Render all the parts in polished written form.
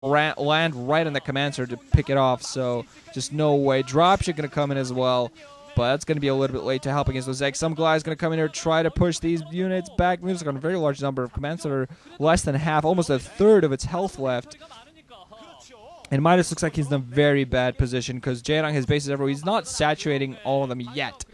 land right on the command center to pick it off. So just no way. Dropship going to come in as well. But that's going to be a little bit late to help against those eggs. Some Goliath's going to come in here, try to push these units back. Midas got a very large number of commands that are less than half, almost a third of its health left. And Midas looks like he's in a very bad position because Jaedong has bases everywhere. He's not saturating all of them yet.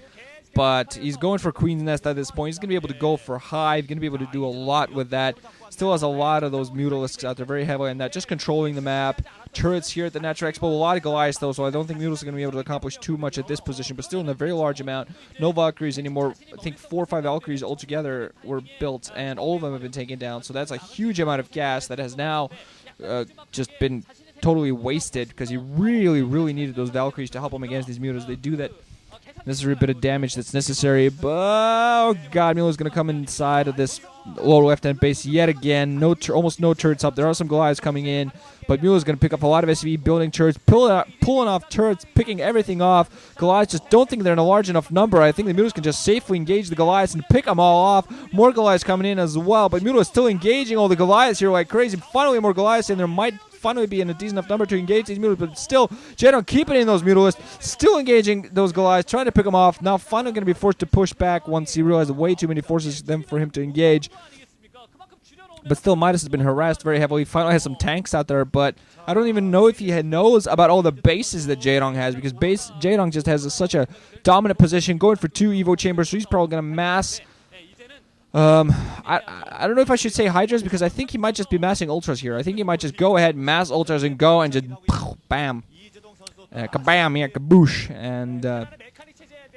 But he's going for Queen's Nest at this point. He's going to be able to go for Hive. Going to be able to do a lot with that. Still has a lot of those Mutalisks out there, very heavily on that. Just controlling the map. Turrets here at the Natural Expo. A lot of Goliaths, though, so I don't think Mutalisks are going to be able to accomplish too much at this position. But still in a very large amount. No Valkyries anymore. I think 4 or 5 Valkyries altogether were built, and all of them have been taken down. So that's a huge amount of gas that has now just been totally wasted because he really, really needed those Valkyries to help him against these Mutas. They do that necessary bit of damage that's necessary, but oh god, Milo's going to come inside of this lower left-hand base yet again. Almost no turrets up. There are some Goliaths coming in, but Milo's going to pick up a lot of SV, building turrets, pulling off turrets, picking everything off. Goliaths just don't think they're in a large enough number. I think the Milos can just safely engage the Goliaths and pick them all off. More Goliaths coming in as well, but Milo is still engaging all the Goliaths here like crazy. Finally, more Goliaths, and there might finally be in a decent enough number to engage these Mutalisks, but still, Jaedong keeping in those Mutalisks, still engaging those Goliaths, trying to pick them off. Now finally going to be forced to push back once he realizes way too many forces for him to engage. But still, Midas has been harassed very heavily. Finally has some tanks out there, but I don't even know if he knows about all the bases that Jaedong has, because Jaedong just has such a dominant position, going for 2 Evo chambers, so he's probably going to mass... I don't know if I should say Hydras, because I think he might just be massing Ultras here. I think he might just go ahead, mass Ultras, and go and just bam. Kabam, yeah, kaboosh. And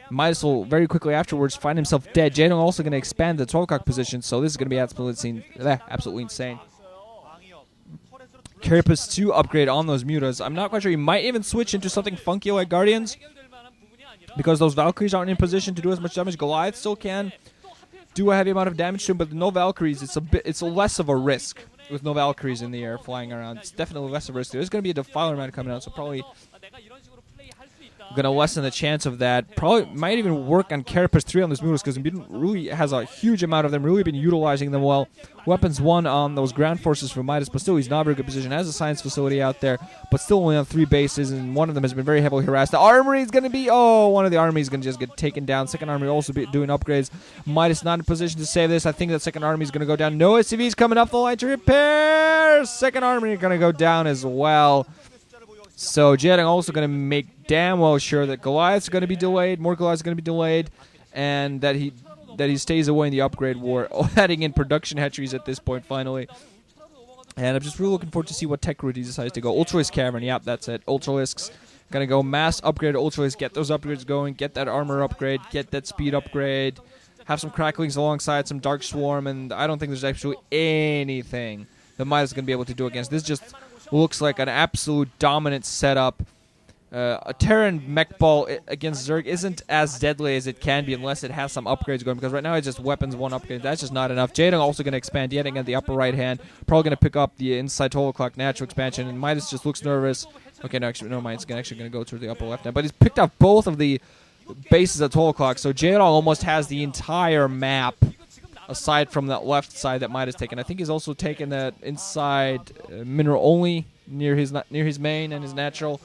Midas will very quickly afterwards find himself dead. Jaedong also going to expand the 12 o'clock position, so this is going to be absolutely insane. Carapace 2 upgrade on those Mutas. I'm not quite sure. He might even switch into something funky like Guardians, because those Valkyries aren't in position to do as much damage. Goliath still can do a heavy amount of damage to him, but with no Valkyries, it's less of a risk. With no Valkyries in the air flying around, it's definitely less of a risk. There's going to be a Defiler man coming out, so probably going to lessen the chance of that. Probably might even work on Carapace 3 on this Midas, because he really has a huge amount of them, really been utilizing them well. Weapons 1 on those ground forces for Midas, but still he's not a very good position. Has a science facility out there, but still only on 3 bases, and one of them has been very heavily harassed. The armory is going to be, one of the armies is going to just get taken down. Second army also be doing upgrades. Midas not in position to save this. I think that second army is going to go down. No SCVs coming up the line to repair. Second army going to go down as well. So Jaedong also going to make damn well sure that Goliath's going to be delayed, more Goliath's going to be delayed, and that he stays away in the upgrade war, adding in production hatcheries at this point finally. And I'm just really looking forward to see what tech route he decides to go. Ultralisk Cavern, yep, that's it. Ultralisks going to go mass upgrade Ultralisk, get those upgrades going, get that armor upgrade, get that speed upgrade, have some cracklings alongside some Dark Swarm, and I don't think there's actually anything that Midas is going to be able to do against. This just looks like an absolute dominant setup. A Terran mech ball against Zerg isn't as deadly as it can be unless it has some upgrades going, because right now it's just weapons 1 upgrade. That's just not enough. Jaedong also going to expand yet again the upper right hand. Probably going to pick up the inside 12 o'clock natural expansion, and Midas just looks nervous. Okay, no, actually, no, Midas is actually going to go to the upper left hand, but he's picked up both of the bases at 12 o'clock, so Jaedong almost has the entire map aside from that left side that Midas taken. I think he's also taken that inside mineral only near his main and his natural.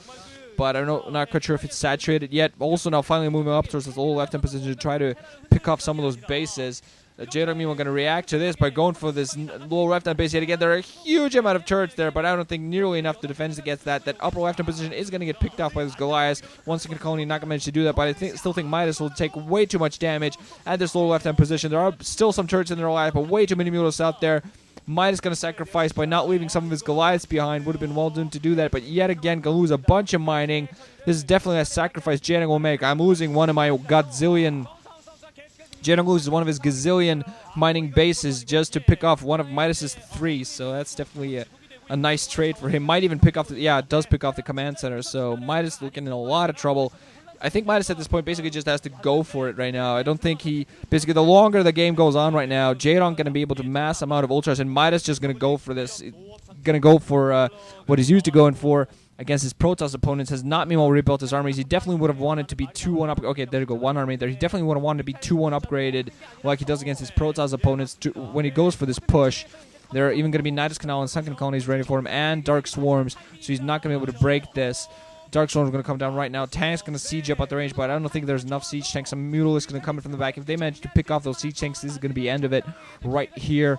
But I'm not quite sure if it's saturated yet. Also now finally moving up towards this lower left-hand position to try to pick off some of those bases. Jaedong meanwhile going to react to this by going for this lower left-hand base yet again. There are a huge amount of turrets there, but I don't think nearly enough to defend against that. That upper left-hand position is going to get picked off by this Goliath. One second colony not going to manage to do that, but I still think Midas will take way too much damage at this lower left-hand position. There are still some turrets in their life, but way too many Mulos out there. Midas going to sacrifice by not leaving some of his Goliaths behind. Would have been well done to do that, but yet again, going to lose a bunch of mining. This is definitely a sacrifice Jaedong will make. I'm losing one of my Godzillion. Jaedong loses one of his gazillion mining bases just to pick off one of Midas's 3, so that's definitely a nice trade for him. Might even pick off it does pick off the command center, so Midas looking in a lot of trouble. I think Midas at this point basically just has to go for it right now. I don't think basically the longer the game goes on right now, Jaedong going to be able to mass amount of Ultras, and Midas just going to go for this. Going to go for what he's used to going for against his Protoss opponents. Has not meanwhile rebuilt his armies. He definitely would have wanted to be 2-1 up. Okay, there you go, one army there. He definitely would have wanted to be 2-1 upgraded like he does against his Protoss opponents when he goes for this push. There are even going to be Nidus Canal and Sunken Colonies ready for him, and Dark Swarms, so he's not going to be able to break this. Dark Swarms are going to come down right now. Tank's going to siege up at the range, but I don't think there's enough siege tanks. Some Mutalisks going to come in from the back. If they manage to pick off those siege tanks, this is going to be the end of it right here.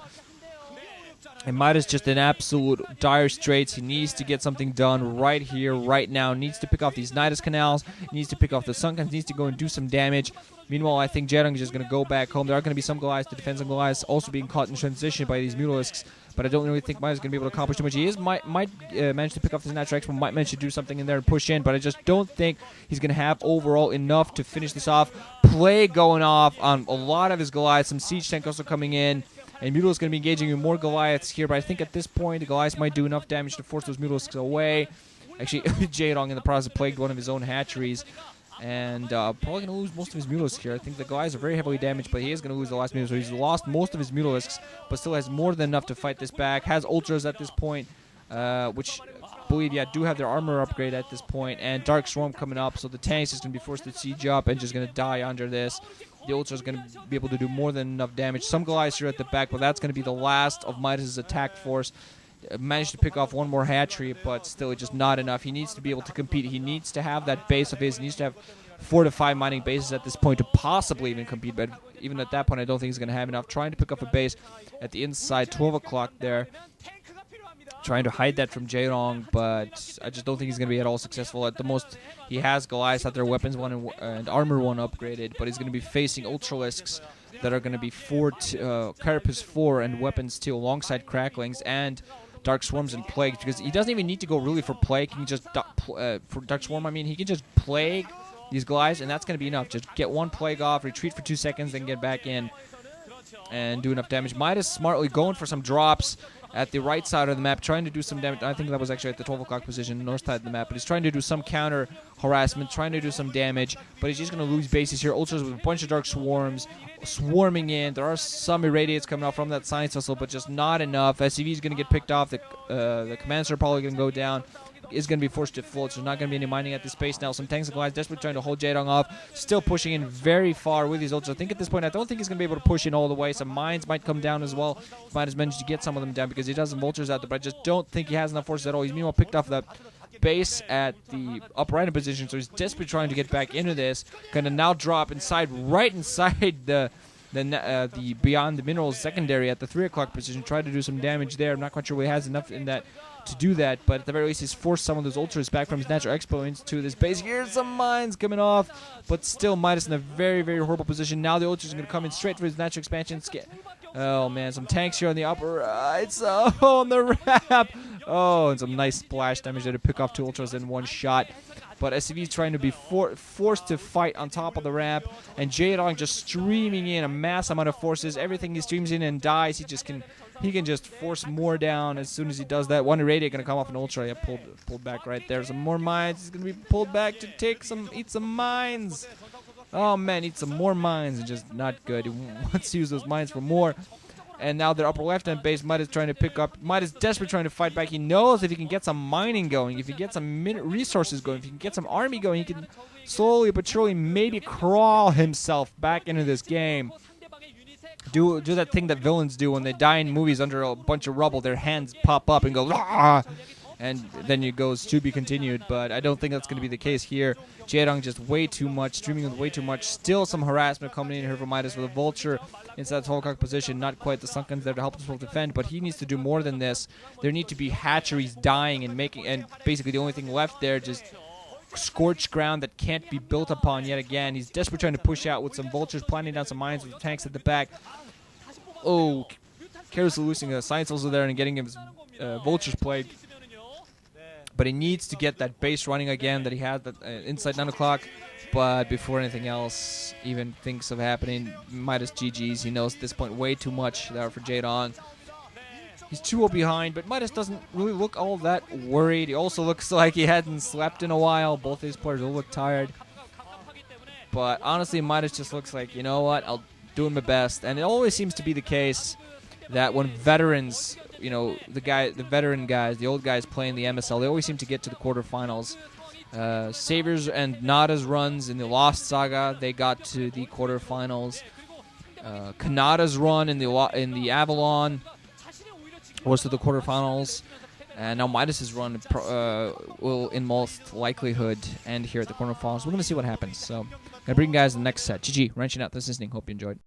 And Midas just in absolute dire straits. He needs to get something done right here, right now. Needs to pick off these Nidus Canals. Needs to pick off the Sunkens. Needs to go and do some damage. Meanwhile, I think Jaedong is just going to go back home. There are going to be some Goliaths to defend some Goliaths, also being caught in transition by these Mutalisks. But I don't really think Midas is going to be able to accomplish too much. He might manage to pick off this Natural X, might manage to do something in there and push in. But I just don't think he's going to have overall enough to finish this off. Plague going off on a lot of his Goliaths. Some Siege Tank also coming in. And Mutal is going to be engaging in more Goliaths here, but I think at this point the Goliaths might do enough damage to force those Mutalisks away. Actually, Jaedong in the process plagued one of his own hatcheries. And probably going to lose most of his Mutalisks here. I think the Goliaths are very heavily damaged, but he is going to lose the last Mutalisks. So he's lost most of his Mutalisks, but still has more than enough to fight this back. Has Ultras at this point, which I believe, do have their armor upgrade at this point. And Dark Swarm coming up, so the tanks is going to be forced to siege up and just going to die under this. The Ultra is going to be able to do more than enough damage. Some Goliaths here at the back, but that's going to be the last of Midas' attack force. Managed to pick off one more hatchery, but still just not enough. He needs to be able to compete. He needs to have that base of his. He needs to have 4 to 5 mining bases at this point to possibly even compete. But even at that point, I don't think he's going to have enough. Trying to pick up a base at the inside 12 o'clock there. Trying to hide that from Jaedong, but I just don't think he's going to be at all successful. At the most, he has Goliaths at their weapons 1 and armor 1 upgraded, but he's going to be facing Ultralisks that are going to be Carapace 4 and weapons 2 alongside Cracklings and Dark Swarms and Plague, because he doesn't even need to go really for Plague. He can just, for Dark Swarm, he can just Plague these Goliaths, and that's going to be enough. Just get 1 Plague off, retreat for 2 seconds, then get back in and do enough damage. Midas smartly going for some drops at the right side of the map, trying to do some damage. I think that was actually at the 12 o'clock position, north side of the map. But he's trying to do some counter harassment, trying to do some damage. But he's just going to lose bases here. Ultras with a bunch of Dark Swarms swarming in. There are some Irradiates coming out from that Science Vessel, but just not enough. SCV is going to get picked off. The Commands are probably going to go down. Is going to be forced to float, so there's not going to be any mining at this space now. Some tanks and Goliaths desperately trying to hold Jaedong off. Still pushing in very far with these Ultras. I think at this point, I don't think he's going to be able to push in all the way. Some mines might come down as well. He might have managed to get some of them down because he does some Vultures out there, but I just don't think he has enough forces at all. He's meanwhile picked off that base at the upright position, so he's desperately trying to get back into this. Going to now drop inside, right inside the Beyond the Minerals secondary at the 3 o'clock position. Try to do some damage there. I'm not quite sure he has enough in that to do that, but at the very least he's forced some of those Ultras back from his Natural Expo into this base. Here's some mines coming off, but still Midas in a very, very horrible position. Now the Ultras are going to come in straight for his Natural Expansion. Oh man, some tanks here on the upper right. On the ramp. Oh, and some nice splash damage there to pick off 2 Ultras in 1 shot. But SCV is trying to be forced to fight on top of the ramp, and Jaedong just streaming in a mass amount of forces. Everything he streams in and dies, he can just force more down as soon as he does that. 1 Irradiate going to come off an Ultra. Yeah, pulled back right there. Some more mines. He's going to be pulled back to eat some mines. Oh man, eat some more mines. It's just not good. He wants to use those mines for more. And now their upper left-hand base, Midas trying to pick up. Midas desperately trying to fight back. He knows if he can get some mining going, if he gets some resources going, if he can get some army going, he can slowly but surely maybe crawl himself back into this game. Do that thing that villains do when they die in movies under a bunch of rubble. Their hands pop up and go, "Rah!" And then it goes to be continued. But I don't think that's going to be the case here. Jaedong just way too much, streaming with way too much. Still some harassment coming in here from Midas with a Vulture inside the Holcock position. Not quite the Sunkens there to help himself defend, but he needs to do more than this. There need to be hatcheries dying and basically the only thing left there just scorched ground that can't be built upon yet again. He's desperately trying to push out with some Vultures, planting down some mines with the tanks at the back. Oh, carelessly losing a Science also there and getting his Vultures plagued. But he needs to get that base running again that he had inside 9 o'clock. But before anything else even thinks of happening, Midas GG's. He knows at this point way too much there for Jaedong. He's 2-0 behind, but Midas doesn't really look all that worried. He also looks like he hadn't slept in a while. Both these players will look tired. But honestly, Midas just looks like, you know what, I'll do my best. And it always seems to be the case that when veterans, the veteran guys, the old guys playing the MSL, they always seem to get to the quarterfinals. Saviors and Nada's runs in the Lost Saga, they got to the quarterfinals. Kanada's run in the Avalon, was to the quarterfinals. And now Midas' run will, in most likelihood, end here at the quarterfinals. We're going to see what happens. So, going to bring you guys the next set. GG, wrenching out this listening. Hope you enjoyed.